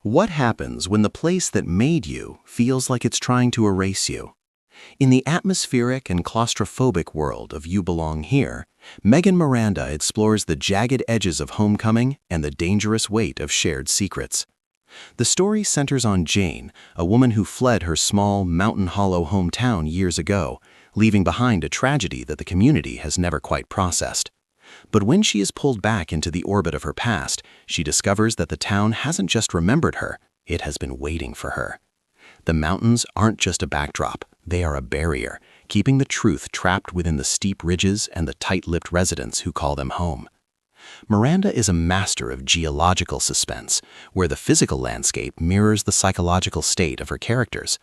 What happens when the place that made you feels like it's trying to erase you? In the atmospheric and claustrophobic world of You Belong Here, Megan Miranda explores the jagged edges of homecoming and the dangerous weight of shared secrets. The story centers on Jaine, a woman who fled her small, mountain hollow hometown years ago, leaving behind a tragedy that the community has never quite processed. But when she is pulled back into the orbit of her past, she discovers that the town hasn't just remembered her, it has been waiting for her. The mountains aren't just a backdrop, they are a barrier, keeping the truth trapped within the steep ridges and the tight-lipped residents who call them home. Miranda is a master of geological suspense, where the physical landscape mirrors the psychological state of her characters.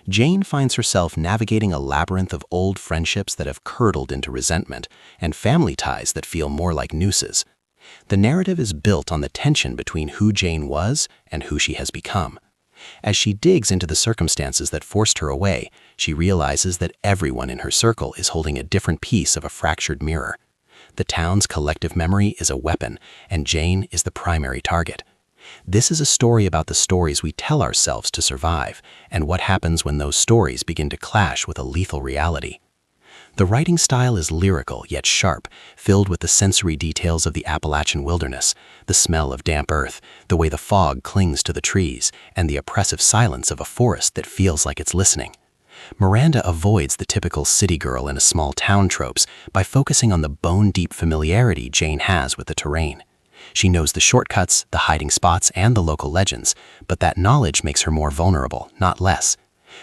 Jaine finds herself navigating a labyrinth of old friendships that have curdled into resentment and family ties that feel more like nooses. The narrative is built on the tension between who Jaine was and who she has become. As she digs into the circumstances that forced her away, she realizes that everyone in her circle is holding a different piece of a fractured mirror. The town's collective memory is a weapon, and Jaine is the primary target. This is a story about the stories we tell ourselves to survive, and what happens when those stories begin to clash with a lethal reality. The writing style is lyrical yet sharp, filled with the sensory details of the Appalachian wilderness, the smell of damp earth, the way the fog clings to the trees, and the oppressive silence of a forest that feels like it's listening. Miranda avoids the typical city girl in a small town tropes by focusing on the bone-deep familiarity Jaine has with the terrain. She knows the shortcuts, the hiding spots, and the local legends, but that knowledge makes her more vulnerable, not less.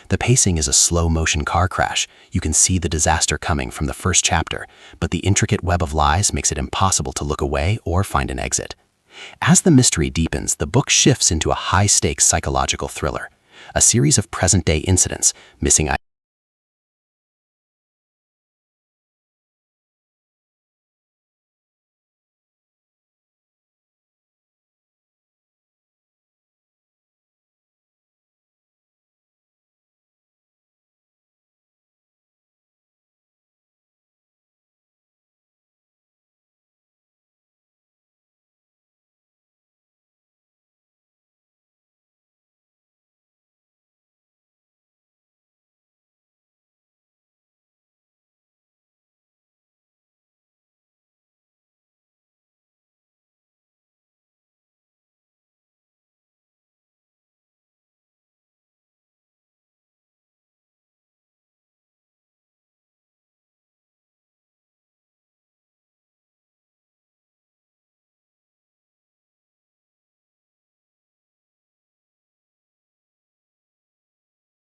The pacing is a slow-motion car crash. You can see the disaster coming from the first chapter, but the intricate web of lies makes it impossible to look away or find an exit. As the mystery deepens, the book shifts into a high-stakes psychological thriller. A series of present-day incidents, missing items,